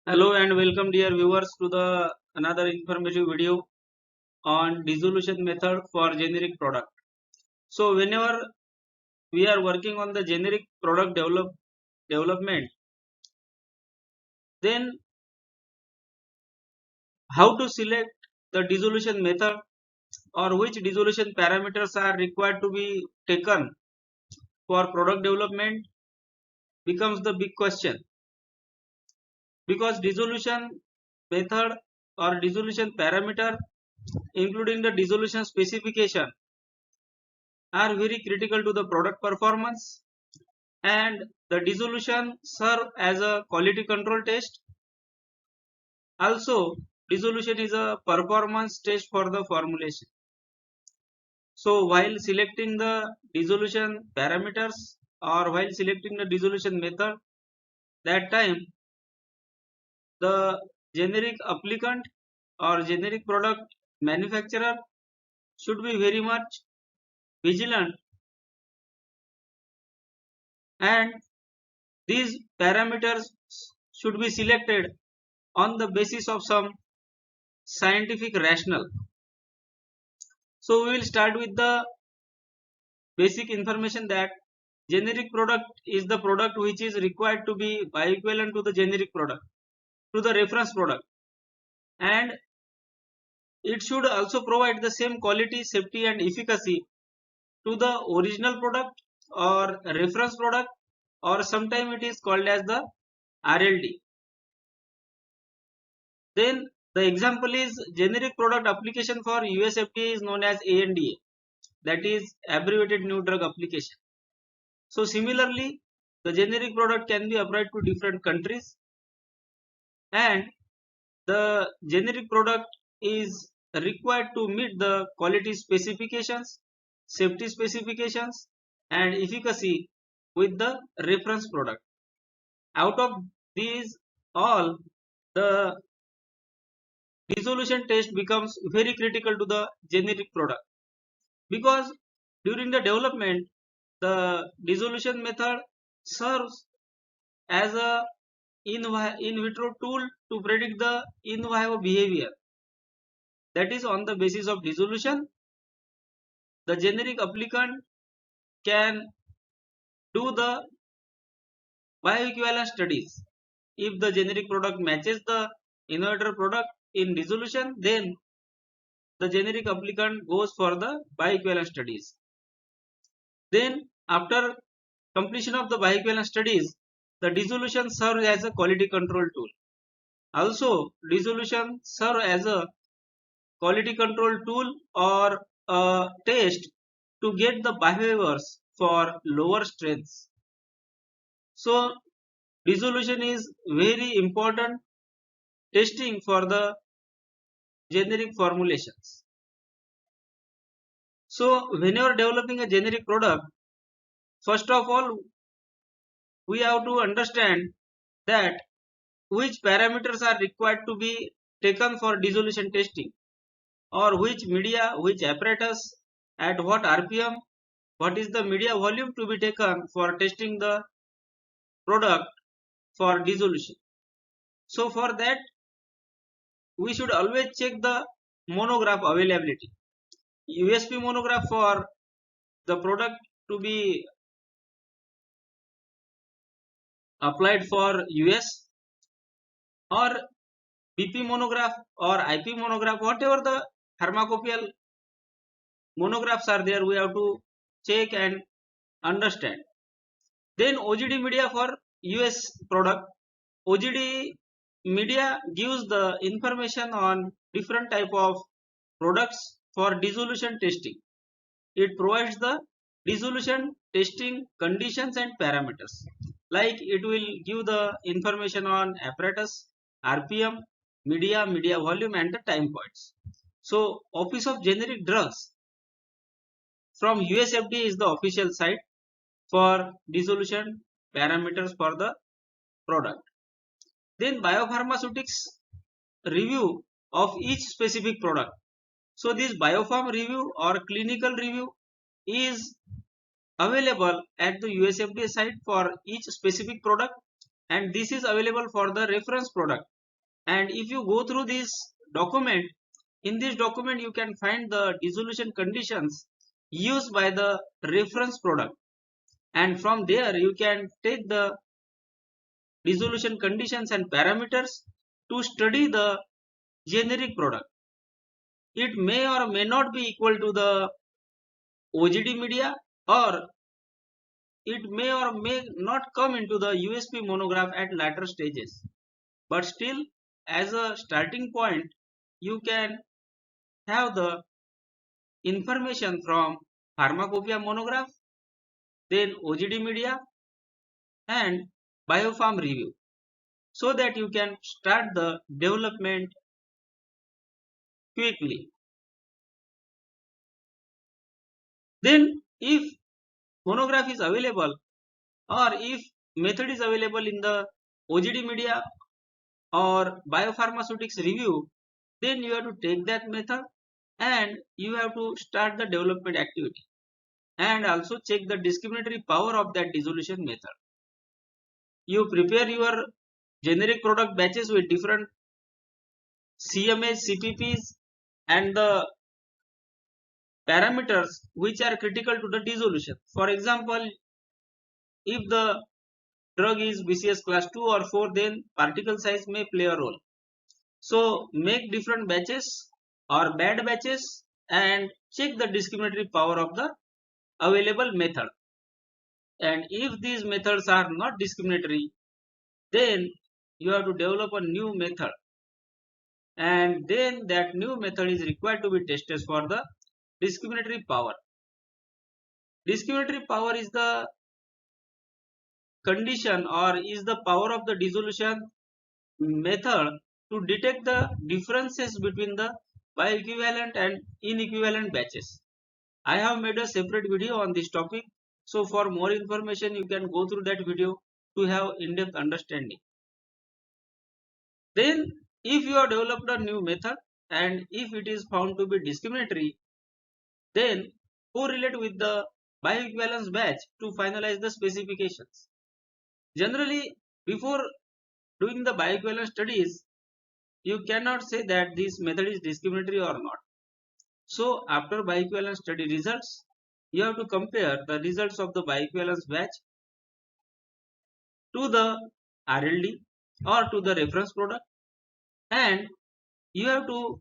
Hello and welcome dear viewers to the another informative video on dissolution method for generic product. So whenever we are working on the generic product development, then how to select the dissolution method or which dissolution parameters are required to be taken for product development becomes the big question, because dissolution method or dissolution parameter including the dissolution specification are very critical to the product performance, and the dissolution serve as a quality control test. Also, dissolution is a performance test for the formulation. So while selecting the dissolution parameters or while selecting the dissolution method, that time the generic applicant or generic product manufacturer should be very much vigilant, and these parameters should be selected on the basis of some scientific rationale. So we will start with the basic information that generic product is the product which is required to be bioequivalent to the generic product, to the reference product, and it should also provide the same quality, safety and efficacy to the original product or reference product, or sometimes it is called as the RLD. Then the example is generic product application for US FDA is known as ANDA, that is abbreviated new drug application. So similarly, the generic product can be applied to different countries, and the generic product is required to meet the quality specifications, safety specifications and efficacy with the reference product. Out of these all, the dissolution test becomes very critical to the generic product, because during the development the dissolution method serves as a in vitro tool to predict the in vivo behavior. That is, on the basis of dissolution, the generic applicant can do the bioequivalence studies. If the generic product matches the innovator product in dissolution, then the generic applicant goes for the bioequivalence studies. Then after completion of the bioequivalence studies, the dissolution serves as a quality control tool. Also, dissolution serves as a quality control tool or a test to get the behaviors for lower strengths. So dissolution is very important testing for the generic formulations. So whenever developing a generic product, first of all we have to understand that which parameters are required to be taken for dissolution testing, or which media, which apparatus, at what RPM, what is the media volume to be taken for testing the product for dissolution. So for that we should always check the monograph availability. USP monograph for the product to be applied for US, or BP monograph or IP monograph, whatever the pharmacopoeial monographs are there, we have to check and understand. Then OGD media for US product. OGD media gives the information on different type of products for dissolution testing. It provides the dissolution testing conditions and parameters, like it will give the information on apparatus, RPM, media volume and the time points. So Office of Generic Drugs from US FDA is the official site for dissolution parameters for the product. Then biopharmaceutics review of each specific product. So this biopharm review or clinical review is available at the US FDA site for each specific product, and this is available for the reference product And if you go through this document, in this document you can find the dissolution conditions used by the reference product, and from there you can take the dissolution conditions and parameters to study the generic product. It may or may not be equal to the OGD media, or it may or may not come into the USP monograph at later stages. But still, as a starting point, you can have the information from pharmacopoeia monograph, then OGD media and biofarm review, so that you can start the development quickly. Then if monograph is available, or if method is available in the OGD media or biopharmaceutics review, then you have to take that method and you have to start the development activity, and also check the discriminatory power of that dissolution method. You prepare your generic product batches with different CMAs, CPPs and the parameters which are critical to the dissolution. For example, if the drug is BCS class 2 or 4, then particle size may play a role. So make different batches or bad batches and check the discriminatory power of the available method. And if these methods are not discriminatory, then you have to develop a new method, and then that new method is required to be tested for the discriminatory power. Discriminatory power is the condition or is the power of the dissolution method to detect the differences between the bioequivalent and inequivalent batches. I have made a separate video on this topic, so for more information you can go through that video to have in-depth understanding. Then if you have developed a new method and if it is found to be discriminatory, then correlate with the bioequivalence batch to finalize the specifications. Generally, before doing the bioequivalence studies, you cannot say that this method is discriminatory or not. So after bioequivalence study results, you have to compare the results of the bioequivalence batch to the RLD or to the reference product, and you have to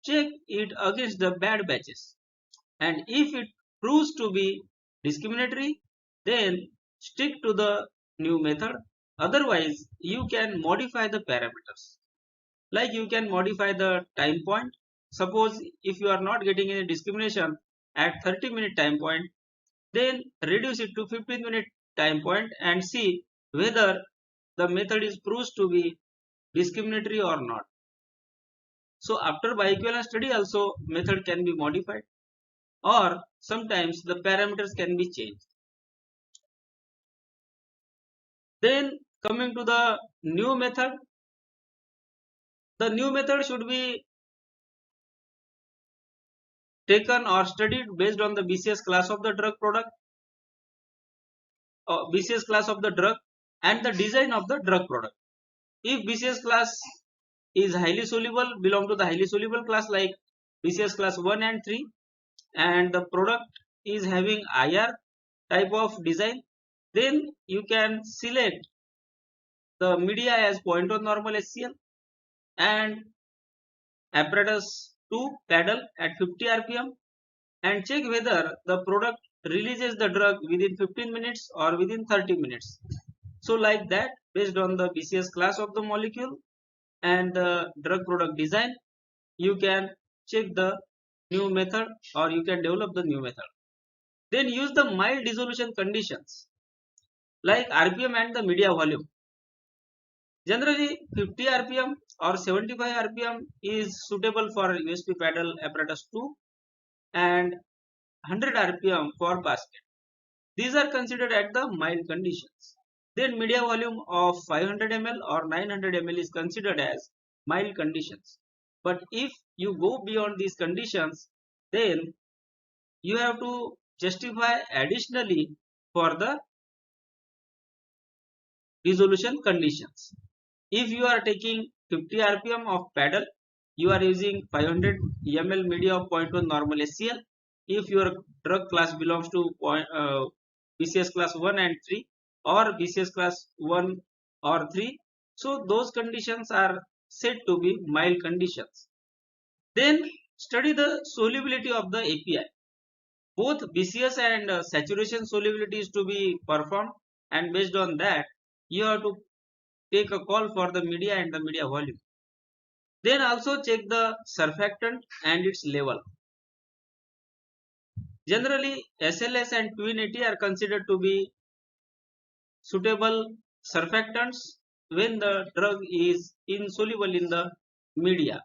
check it against the bad batches. And if it proves to be discriminatory, then stick to the new method. Otherwise, you can modify the parameters. Like you can modify the time point. Suppose if you are not getting any discrimination at 30-minute time point, then reduce it to 15-minute time point and see whether the method is proves to be discriminatory or not. So after bioequivalence study also method can be modified, or sometimes the parameters can be changed. Then coming to the new method, the new method should be taken or studied based on the BCS class of the drug product, or BCS class of the drug and the design of the drug product. If BCS class is highly soluble, belong to the highly soluble class like BCS class 1 and 3, and the product is having IR type of design, then you can select the media as 0.1 normal HCl and apparatus to paddle at 50 rpm, and check whether the product releases the drug within 15 minutes or within 30 minutes. So like that, based on the BCS class of the molecule and the drug product design, you can check the new method or you can develop the new method. Then use the mild dissolution conditions like RPM and the media volume. Generally 50 rpm or 75 rpm is suitable for USP paddle apparatus 2 and 100 rpm for basket. These are considered at the mild conditions. Then media volume of 500 ml or 900 ml is considered as mild conditions. But if you go beyond these conditions, then you have to justify additionally for the dissolution conditions. If you are taking 50 rpm of paddle, you are using 500 ml media of 0.1 normal HCl. If your drug class belongs to BCS class 1 and 3 or BCS class 1 or 3, so those conditions are said to be mild conditions. Then study the solubility of the API. Both BCS and saturation solubility is to be performed, and based on that you have to take a call for the media and the media volume. Then also check the surfactant and its level. Generally, SLS and 280 are considered to be suitable surfactants when the drug is insoluble in the media.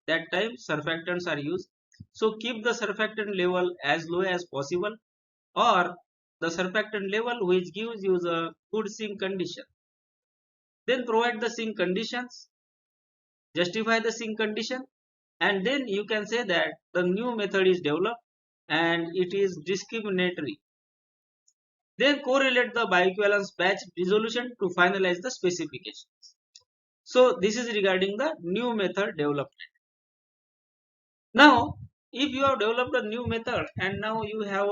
That time surfactants are used. So keep the surfactant level as low as possible, or the surfactant level which gives you the good sink condition. Then provide the sink conditions, justify the sink condition, and then you can say that the new method is developed and it is discriminatory. Then correlate the bioequivalence batch dissolution to finalize the specifications. So this is regarding the new method development. Now if you have developed a new method and now you have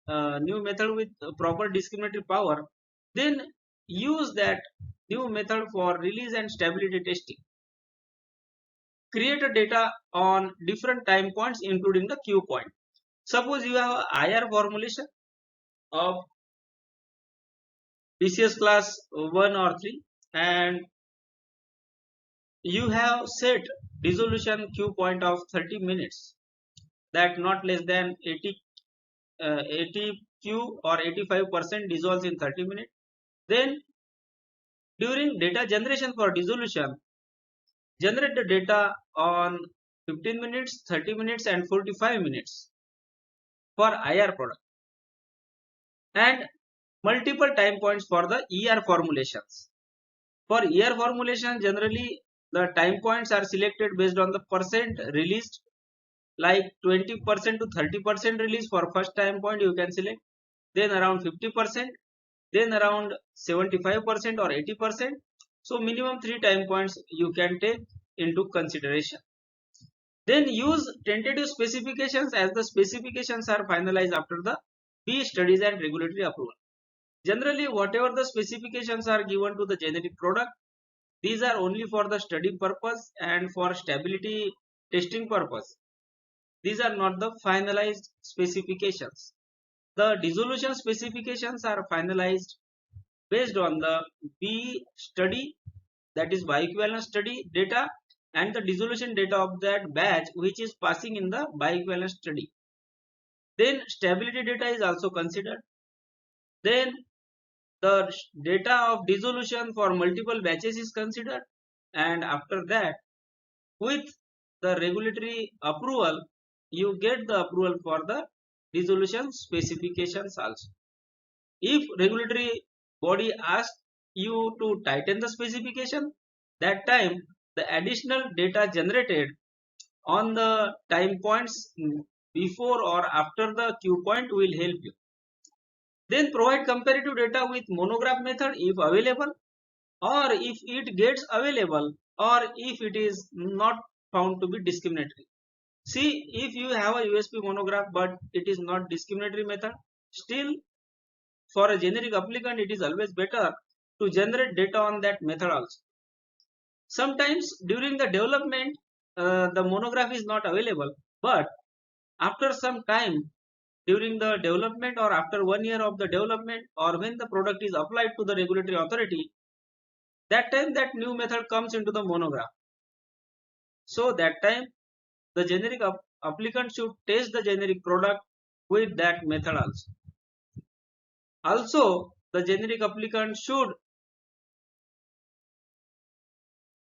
a new method with proper discriminatory power, then use that new method for release and stability testing. Create a data on different time points including the Q point. Suppose you have a IR formulation of BCS class 1 or 3 and you have set dissolution Q point of 30 minutes, that not less than 80 Q or 85% dissolves in 30 minutes. Then during data generation for dissolution, generate the data on 15 minutes, 30 minutes and 45 minutes for IR product, and multiple time points for the ER formulations. For ER formulation, generally the time points are selected based on the percent released, like 20% to 30% release for first time point you can select, then around 50%, then around 75% or 80%. So minimum 3 time points you can take into consideration. Then use tentative specifications as the specifications are finalized after the B studies and regulatory approval. Generally, whatever the specifications are given to the generic product, these are only for the study purpose and for stability testing purpose. These are not the finalized specifications. The dissolution specifications are finalized based on the B study, that is bioequivalence study data, and the dissolution data of that batch which is passing in the bioequivalence study. Then stability data is also considered. Then the data of dissolution for multiple batches is considered, and after that with the regulatory approval you get the approval for the dissolution specifications also. If regulatory body asks you to tighten the specification, that time the additional data generated on the time points before or after the Q point will help you. Then provide comparative data with monograph method if available, or if it gets available, or if it is not found to be discriminatory. See, if you have a USP monograph but it is not discriminatory method, still for a generic applicant it is always better to generate data on that method also. Sometimes during the development the monograph is not available, but after some time during the development or after 1 year of the development, or when the product is applied to the regulatory authority, that time that new method comes into the monograph. So that time the generic applicant should test the generic product with that method also. Also the generic applicant should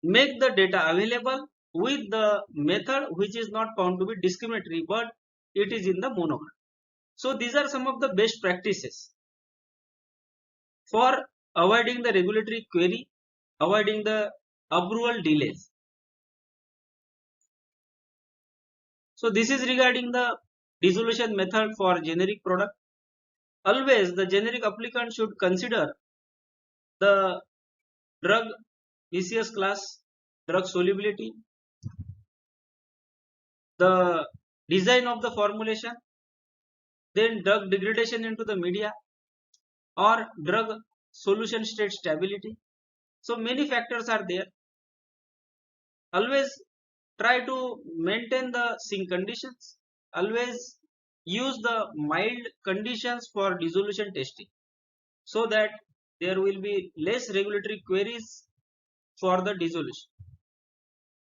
make the data available with the method which is not found to be discriminatory but it is in the monograph. So these are some of the best practices for avoiding the regulatory query, avoiding the approval delays. So this is regarding the dissolution method for generic product. Always the generic applicant should consider the drug ECS class, drug solubility, the design of the formulation, then drug degradation into the media, or drug solution state stability. So many factors are there. Always try to maintain the sink conditions. Always use the mild conditions for dissolution testing, so that there will be less regulatory queries for the dissolution.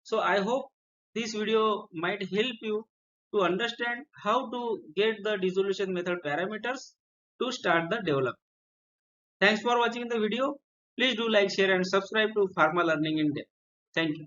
So I hope this video might help you to understand how to get the dissolution method parameters to start the development. Thanks for watching the video. Please do like, share and subscribe to Pharma Learning in Depth. Thank you.